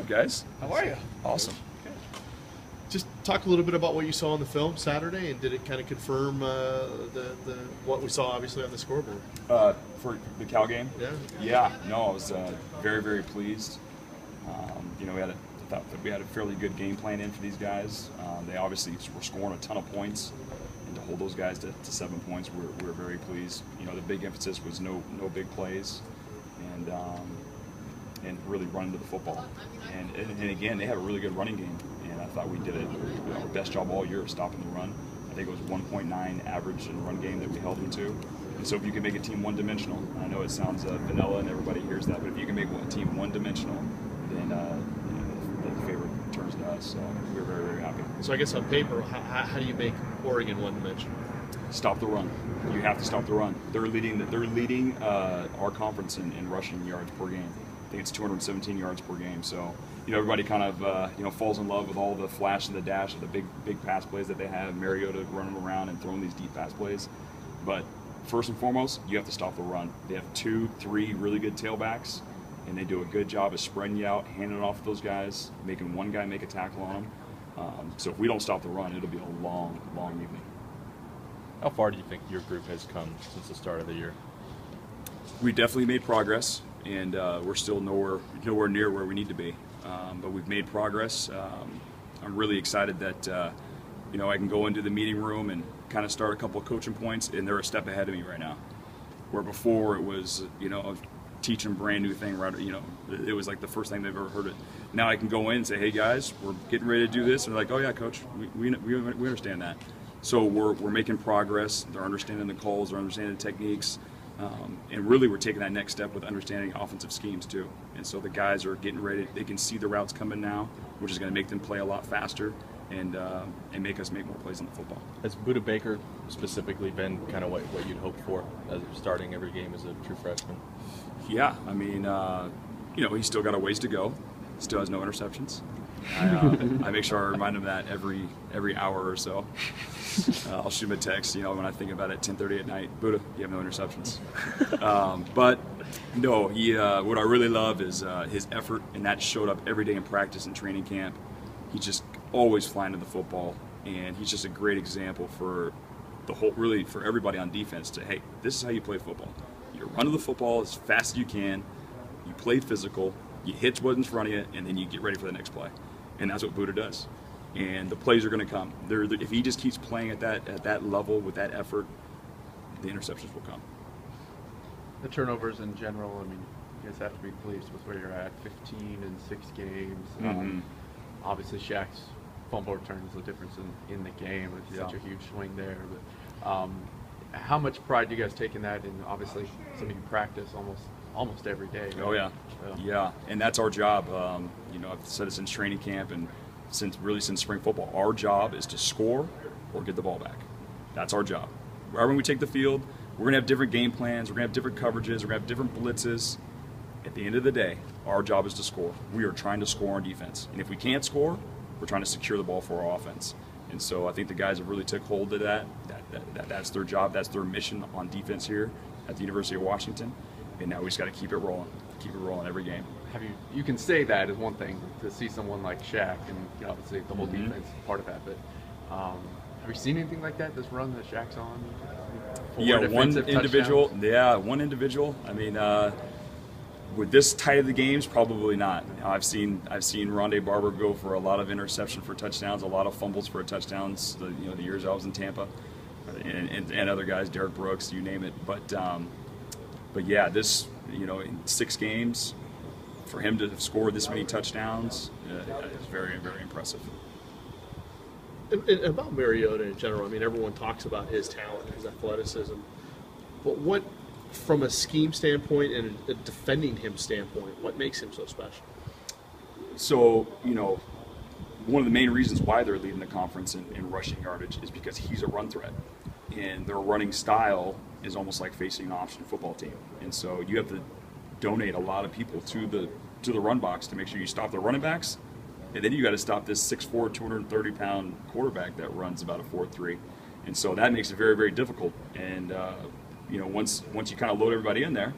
up, guys? How are you? Awesome. Just talk a little bit about what you saw on the film Saturday, and did it kind of confirm what we saw obviously on the scoreboard? For the Cal game? Yeah. Yeah. No, I was very, very pleased. I thought that we had a fairly good game plan in for these guys. They obviously were scoring a ton of points, and to hold those guys to 7 points, we're very pleased. You know, the big emphasis was no big plays, and really running to the football. And again, they have a really good running game, and I thought we did our best job all year of stopping the run. I think it was 1.9 average in run game that we held them to. And so if you can make a team one-dimensional, I know it sounds vanilla and everybody hears that, but if you can make a team one-dimensional, then the favor turns to us. So we're very, very happy. So I guess on paper, how do you make Oregon one-dimensional? Stop the run. You have to stop the run. They're leading our conference in rushing yards per game. I think it's 217 yards per game. So, everybody kind of falls in love with all the flash and the dash of the big pass plays that they have. Mariota running around and throwing these deep pass plays. But first and foremost, you have to stop the run. They have 2-3 really good tailbacks, and they do a good job of spreading you out, handing it off to those guys, making one guy make a tackle on them. So if we don't stop the run, it'll be a long, long evening. How far do you think your group has come since the start of the year? We definitely made progress, and we're still nowhere near where we need to be. But we've made progress. I'm really excited that I can go into the meeting room and kind of start a couple of coaching points, and they're a step ahead of me right now. Where before it was teaching a brand new thing, right? It was like the first thing they've ever heard it. Now I can go in and say, hey guys, we're getting ready to do this, and they're like, oh yeah, coach, we understand that. So we're making progress. They're understanding the calls, they're understanding the techniques, and really we're taking that next step with understanding offensive schemes too. And so the guys are getting ready. They can see the routes coming now, which is going to make them play a lot faster and make us make more plays on the football. Has Buda Baker specifically been kind of what you'd hoped for as starting every game as a true freshman? Yeah, I mean, he's still got a ways to go. Still has no interceptions. I make sure I remind him that every hour or so. I'll shoot him a text, when I think about it, 10:30 at night. Buddha, you have no interceptions. But no, what I really love is his effort, and that showed up every day in practice and training camp. He's just always flying to the football, and he's just a great example for for everybody on defense to, hey, this is how you play football. You run to the football as fast as you can, you play physical, you hit what's in front of you, and then you get ready for the next play. And that's what Buddha does. And the plays are going to come. If he just keeps playing at that level with that effort, the interceptions will come. The turnovers in general, I mean, you guys have to be pleased with where you're at. 15 in 6 games. Mm-hmm. Obviously, Shaq's fumble return is the difference in the game. It's such a huge swing there. But how much pride do you guys take in that? And obviously, some of you practice almost every day. Right? Oh yeah, yeah, and that's our job. I've said it since training camp and since spring football. Our job is to score or get the ball back. That's our job. Wherever we take the field, we're gonna have different game plans. We're gonna have different coverages. We're gonna have different blitzes. At the end of the day, our job is to score. We are trying to score on defense, and if we can't score, we're trying to secure the ball for our offense. And so I think the guys have really took hold of that. That's their job. That's their mission on defense here at the University of Washington. And now we just got to keep it rolling every game. You can say that is one thing, to see someone like Shaq, and obviously the whole defense is part of that, but have you seen anything like that, this run that Shaq's on? Yeah, one individual. Touchdowns? Yeah, one individual. I mean, with this tight of the games, probably not. I've seen Rondé Barber go for a lot of interception for touchdowns, a lot of fumbles for touchdowns. The years I was in Tampa, and other guys, Derek Brooks, you name it. But yeah, this, in 6 games, for him to have scored this many touchdowns is very, very impressive. And about Mariota in general, I mean, everyone talks about his talent, his athleticism. But what, from a scheme standpoint and a defending him standpoint, what makes him so special? So, one of the main reasons why they're leading the conference in rushing yardage is because he's a run threat. And their running style is almost like facing an option football team. And so you have to donate a lot of people to the run box to make sure you stop the running backs. And then you got to stop this 6'4", 230-pound quarterback that runs about a 4.3. And so that makes it very, very difficult. And, once you kind of load everybody in there,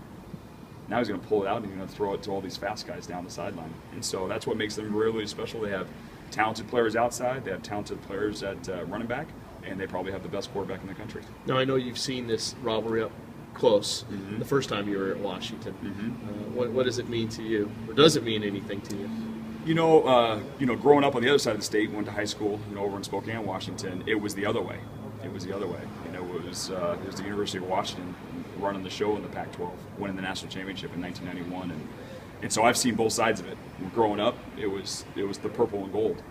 Now he's going to pull it out and he's going to throw it to all these fast guys down the sideline. And so that's what makes them really special. They have talented players outside. They have talented players at running back, and they probably have the best quarterback in the country. Now, I know you've seen this rivalry up close the first time you were at Washington. What does it mean to you, or does it mean anything to you? You know, growing up on the other side of the state, went to high school, over in Spokane, Washington. It was the other way. It was the other way. It was the University of Washington running the show in the Pac-12, winning the national championship in 1991, and so I've seen both sides of it. Growing up, it was the purple and gold.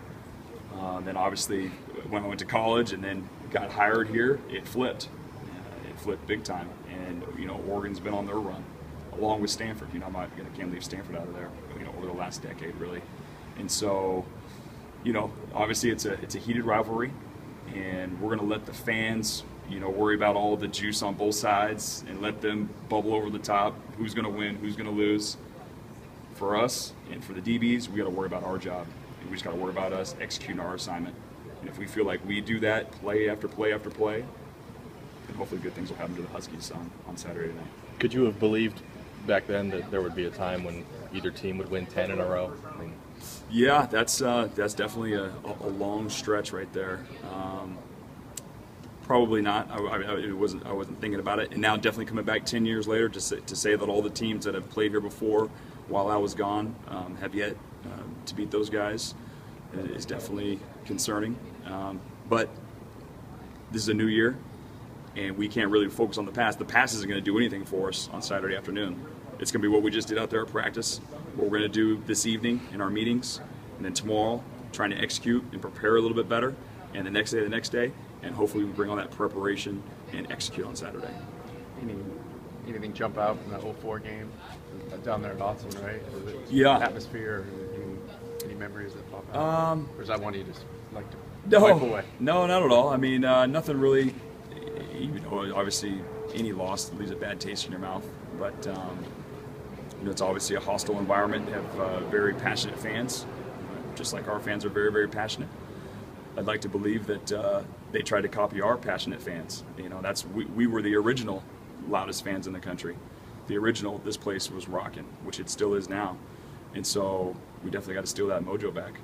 Then obviously, when I went to college and then got hired here, it flipped. It flipped big time, and Oregon's been on their run, along with Stanford. I can't leave Stanford out of there. Over the last decade, really, and so, obviously it's a heated rivalry, and we're going to let the fans, worry about all the juice on both sides and let them bubble over the top. Who's going to win? Who's going to lose? For us and for the DBs, we got to worry about our job. We just got to worry about us executing our assignment. And if we feel like we do that play after play after play, then hopefully good things will happen to the Huskies on Saturday night. Could you have believed back then that there would be a time when either team would win 10 in a row? Yeah, that's definitely a long stretch right there. Probably not. I wasn't thinking about it. And now definitely coming back 10 years later to say that all the teams that have played here before while I was gone have yet to beat those guys is definitely concerning. But this is a new year, and we can't really focus on the past. The past isn't going to do anything for us on Saturday afternoon. It's going to be what we just did out there at practice, what we're going to do this evening in our meetings, and then tomorrow trying to execute and prepare a little bit better, and the next day, and hopefully we bring all that preparation and execute on Saturday. Anything jump out from that 04 game down there at Austin, right? Yeah. Atmosphere, any memories that pop out? Or is that one you just like to wipe away? No, not at all. I mean, nothing really. Obviously, any loss leaves a bad taste in your mouth. But it's obviously a hostile environment. They have very passionate fans, just like our fans are very, very passionate. I'd like to believe that they tried to copy our passionate fans. We were the original loudest fans in the country. The original, this place was rocking, which it still is now. And so we definitely got to steal that mojo back.